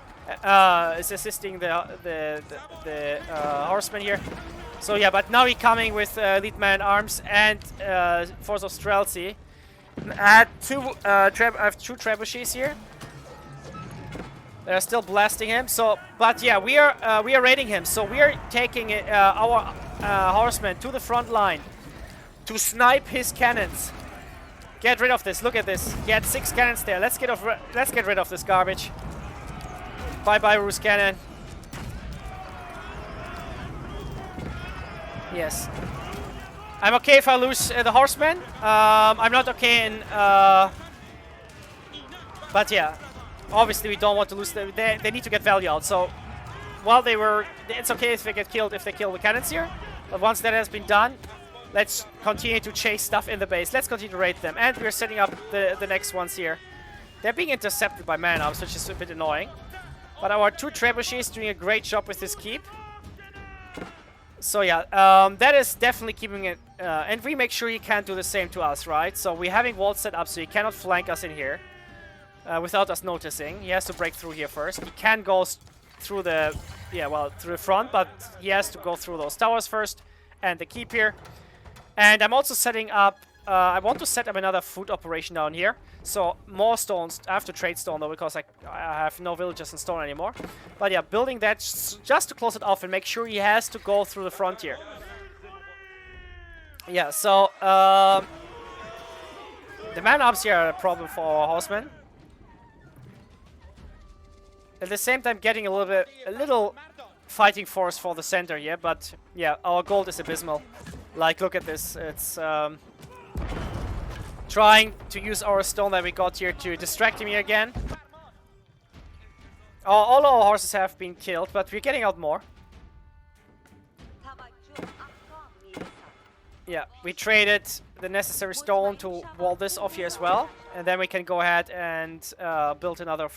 is assisting the horseman here. So yeah, but now he's coming with elite man-arms and force of Streltsy. I have 2 trebuchets here. They're still blasting him. So, but yeah, we are raiding him. So we are taking our horsemen to the front line to snipe his cannons. Get rid of this. Look at this. He had 6 cannons there. Let's get rid of this garbage. Bye bye, Rus cannon. Yes. I'm okay if I lose the horsemen. I'm not okay in. But yeah. Obviously, we don't want to lose them. They need to get value out. So, while it's okay if they get killed if they kill the cannons here. But once that has been done, let's continue to chase stuff in the base. Let's continue to raid them. And we're setting up the next ones here. They're being intercepted by man-ups, which is a bit annoying. But our 2 trebuchets doing a great job with this keep. So yeah, that is definitely keeping it. And we make sure he can't do the same to us, right? So we're having walls set up so he cannot flank us in here. without us noticing. He has to break through here first. He can go through the, through the front, but he has to go through those towers first and the keep here. And I'm also setting up, I want to set up another food operation down here. So more stones. I have to trade stone though, because I have no villagers in stone anymore. But yeah, building that just to close it off and make sure he has to go through the frontier. Yeah, so the man-ups here are a problem for our horsemen. At the same time, getting a little fighting force for the center here, but yeah, our gold is abysmal. Like, look at this. It's trying to use our stone that we got here to distract him here again. All our horses have been killed, but we're getting out more. Yeah, we traded the necessary stone to wall this off here as well, and then we can go ahead and build another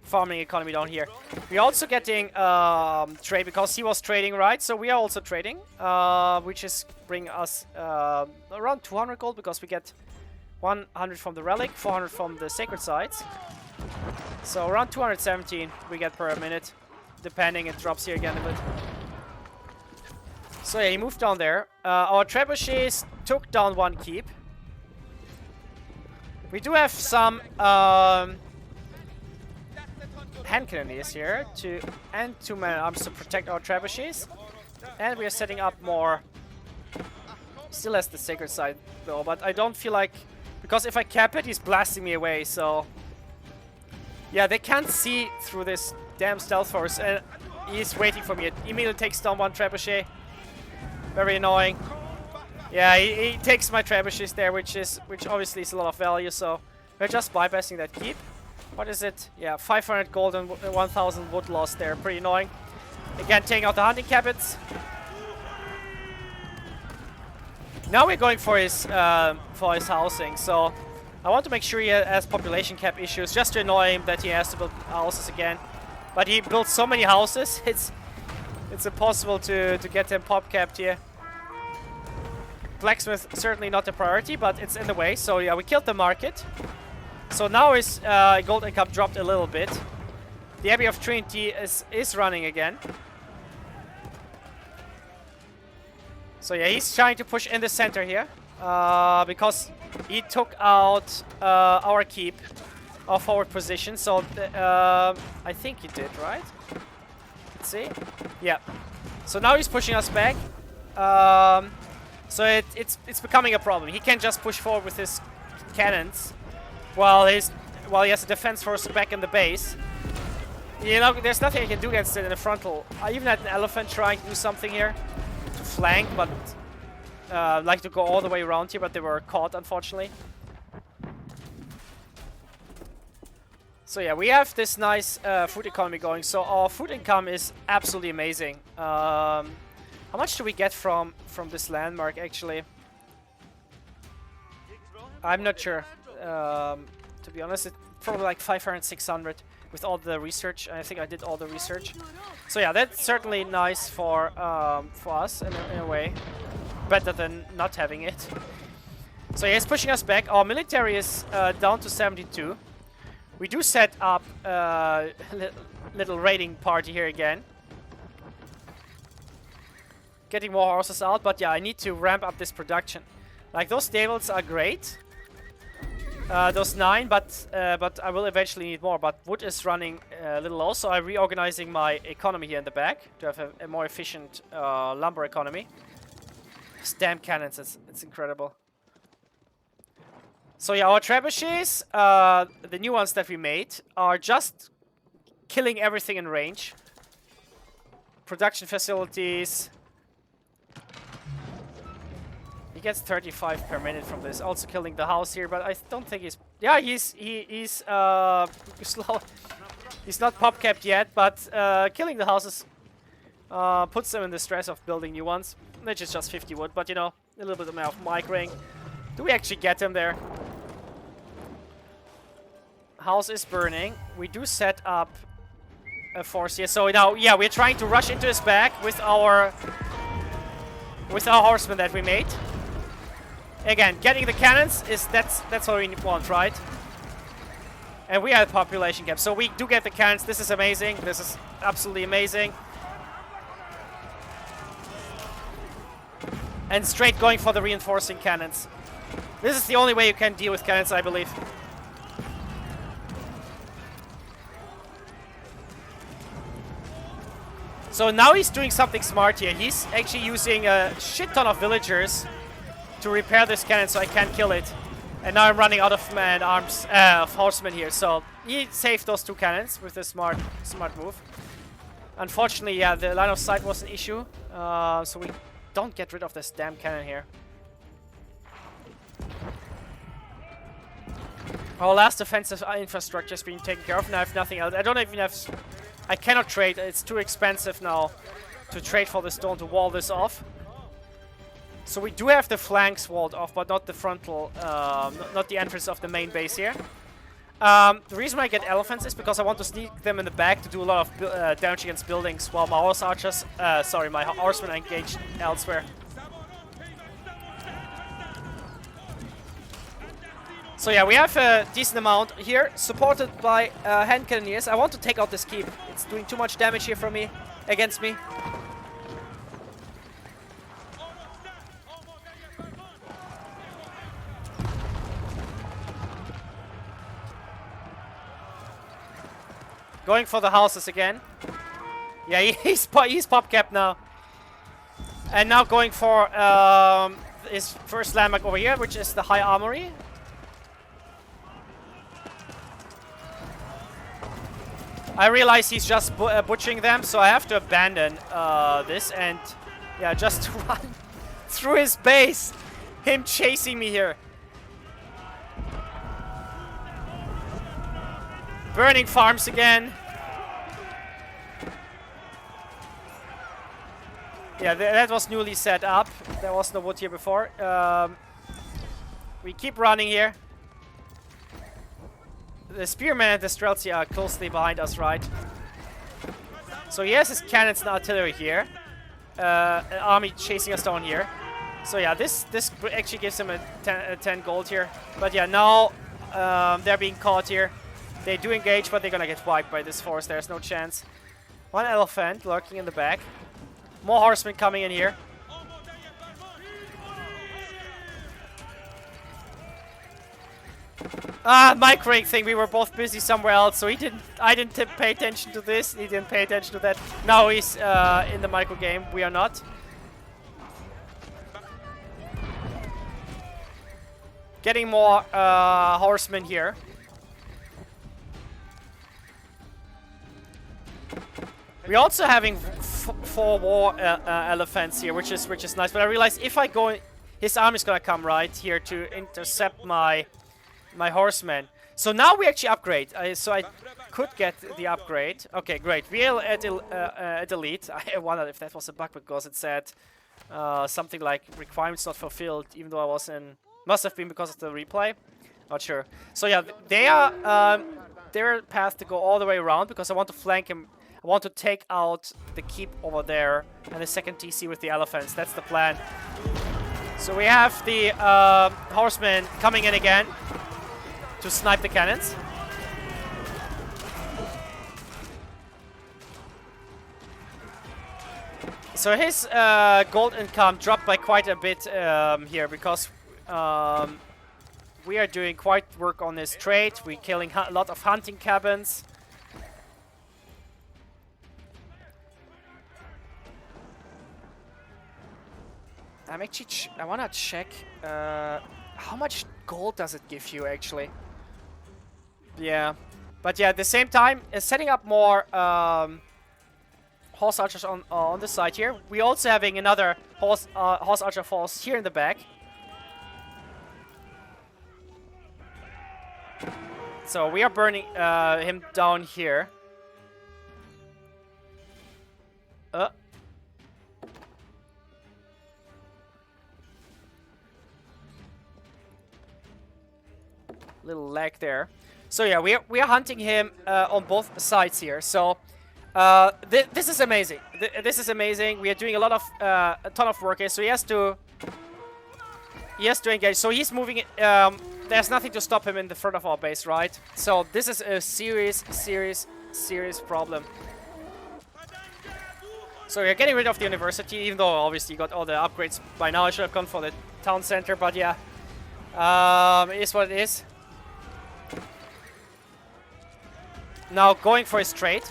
farming economy down here. We're also getting trade because he was trading, right? So we are also trading, which is bring us around 200 gold because we get 100 from the relic, 400 from the sacred sites. So around 217 we get per minute, depending. It drops here again a bit. So yeah, he moved down there. Our trebuchets took down one keep. We do have some hand cannoneers here and two man-arms to protect our trebuchets. And we are setting up more. Still has the sacred site though, but I don't feel like, because if I cap it, he's blasting me away. So yeah, they can't see through this damn stealth force, and he's waiting for me. It immediately takes down one trebuchet. Very annoying. Yeah, he takes my trebuchets there, which obviously is a lot of value. So we're just bypassing that keep. What is it? Yeah, 500 gold and 1,000 wood lost there. Pretty annoying. Again, taking out the hunting cabins. Now we're going for his housing. So I want to make sure he has population cap issues, just to annoy him that he has to build houses again. But he built so many houses, it's impossible to get him pop capped here. Blacksmith certainly not a priority, but it's in the way. So yeah, we killed the market. So now his gold income dropped a little bit. The Abbey of Trinity is running again. So yeah, he's trying to push in the center here, because he took out our keep, our forward position. So I think he did, right? Let's see. Yeah. So now he's pushing us back. So it's becoming a problem. He can't just push forward with his cannons while he has a defense force back in the base. You know, there's nothing I can do against it in the frontal. I even had an elephant trying to do something here to flank, but like to go all the way around here, but they were caught, unfortunately. So yeah, we have this nice food economy going. So our food income is absolutely amazing. How much do we get from this landmark, actually? I'm not sure. To be honest, it's probably like 500, 600 with all the research. I think I did all the research. So yeah, that's certainly nice for us in a way. Better than not having it. So yeah, it's pushing us back. Our military is down to 72. We do set up a little raiding party here again. Getting more horses out, but yeah, I need to ramp up this production. Like, those stables are great. Those 9, but I will eventually need more. But wood is running a little low, so I'm reorganizing my economy here in the back to have a more efficient lumber economy. Stamp cannons, it's incredible. So yeah, our trebuchets, the new ones that we made, are just killing everything in range. Production facilities. He gets 35 per minute from this. Also killing the house here, but I don't think he's... Yeah, he's slow. He's not pop capped yet, but killing the houses puts them in the stress of building new ones. Which is just 50 wood, but you know, a little bit of microing. Do we actually get him there? House is burning. We do set up a force here. So now, yeah, we're trying to rush into his back with our horsemen that we made. Again, getting the cannons is that's what we want, right? And we are at population cap, so we do get the cannons. This is amazing. This is absolutely amazing. And straight going for the reinforcing cannons. This is the only way you can deal with cannons, I believe. So now he's doing something smart here. He's actually using a shit ton of villagers to repair this cannon so I can't kill it. And now I'm running out of man-arms, of horsemen here. So he saved those 2 cannons with a smart move. Unfortunately, yeah, the line of sight was an issue. So we don't get rid of this damn cannon here. Our last defensive infrastructure is being taken care of. Now I have nothing else. I don't even have... I cannot trade. It's too expensive now to trade for the stone to wall this off. So we do have the flanks walled off, but not the frontal, not the entrance of the main base here. The reason why I get elephants is because I want to sneak them in the back to do a lot of damage against buildings, while my horse archers, my horsemen are engaged elsewhere. So yeah, we have a decent amount here, supported by hand cannoneers. I want to take out this keep. It's doing too much damage here for me, against me. Going for the houses again. Yeah, he's pop capped now. And now going for his first landmark over here, which is the High Armory. I realize he's just butchering them, so I have to abandon this and yeah, just run through his base. Him chasing me here. Burning farms again. Yeah, that was newly set up. There was no wood here before. We keep running here. The spearmen and the Streltsy are closely behind us, right? So he has his cannons and artillery here. An army chasing us down here. So yeah, this actually gives him a 10 gold here. But yeah, now they're being caught here. They do engage, but they're gonna get wiped by this force. There's no chance. One elephant lurking in the back. More horsemen coming in here. Microing thing. We were both busy somewhere else, so I didn't pay attention to this. He didn't pay attention to that. Now he's in the micro game. We are not. Getting more horsemen here. We're also having 4 war elephants here, which is nice. But I realize if I go, his army's gonna come right here to intercept my horsemen. So now we actually upgrade. So I could get the upgrade. Okay, great. We're at elite. I wondered if that was a bug because it said something like requirements not fulfilled, even though I was in. Must have been because of the replay. Not sure. So yeah, they are their path to go all the way around because I want to flank him. I want to take out the keep over there and the second TC with the elephants. That's the plan. So we have the horsemen coming in again to snipe the cannons. So his gold income dropped by quite a bit here because we are doing quite work on this trade. We're killing a lot of hunting cabins. I'm actually I want to check how much gold does it give you actually. Yeah, but yeah, at the same time, setting up more horse archers on the side here. We're also having another horse archer force here in the back. So we are burning him down here. Little lag there. So yeah, we are hunting him on both sides here. So this is amazing. This is amazing. We are doing a ton of work here. So he has to engage. So he's moving. there's nothing to stop him in the front of our base, right? So this is a serious problem. So we're getting rid of the university, even though obviously you got all the upgrades by now. I should have gone for the town center, but yeah. It is what it is. Now going for his trade.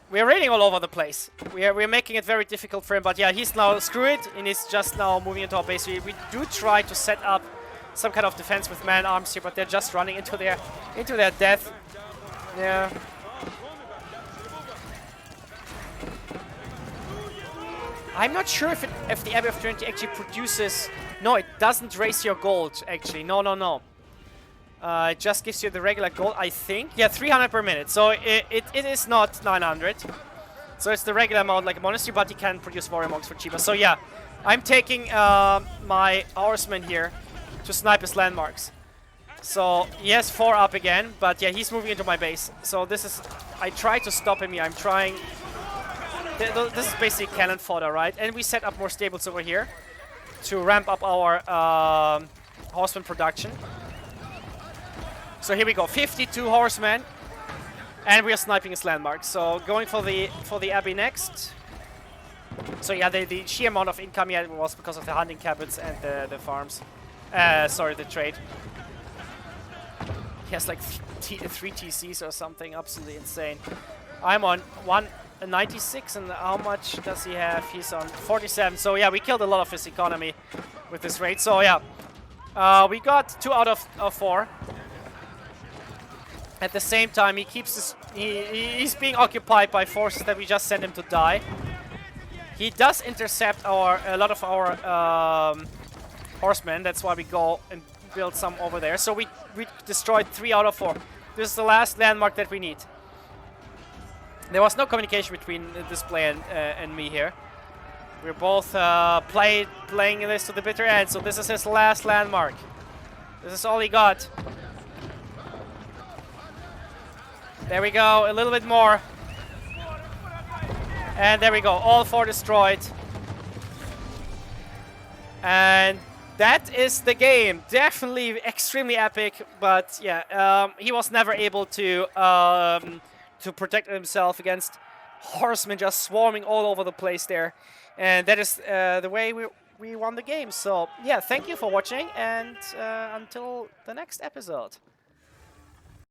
We're raiding all over the place. We're making it very difficult for him, but yeah, he's now screw it, and he's just now moving into our base. We do try to set up some kind of defense with man-arms here, but they're just running into their death. Yeah. I'm not sure if the Abbey of Trinity actually produces... No, it doesn't raise your gold, actually. No. It just gives you the regular gold, I think. Yeah, 300 per minute. So it is not 900. So it's the regular amount like a monastery, but you can produce warrior monks for cheaper. So yeah, I'm taking my horseman here to snipe his landmarks. So he has 4 up again, but yeah, he's moving into my base. So this is... I try to stop him here. I'm trying... This is basically cannon fodder, right? And we set up more stables over here to ramp up our horseman production. So here we go, 52 horsemen, and we are sniping his landmark. So going for the abbey next. So yeah, the sheer amount of income here was because of the hunting cabins and the farms. Sorry, the trade. He has like 3 TCs or something, absolutely insane. I'm on 196, and how much does he have? He's on 47. So yeah, we killed a lot of his economy with this raid. So yeah, we got 2 out of 4. At the same time, he keeps he's being occupied by forces that we just sent him to die. He does intercept a lot of our horsemen. That's why we go and build some over there. So we destroyed 3 out of 4. This is the last landmark that we need. There was no communication between this player and me here. We're both playing this to the bitter end. So this is his last landmark. This is all he got. There we go, a little bit more. And there we go, all 4 destroyed. And that is the game. Definitely extremely epic, but yeah, he was never able to protect himself against horsemen just swarming all over the place there. And that is the way we won the game. So yeah, thank you for watching, and until the next episode.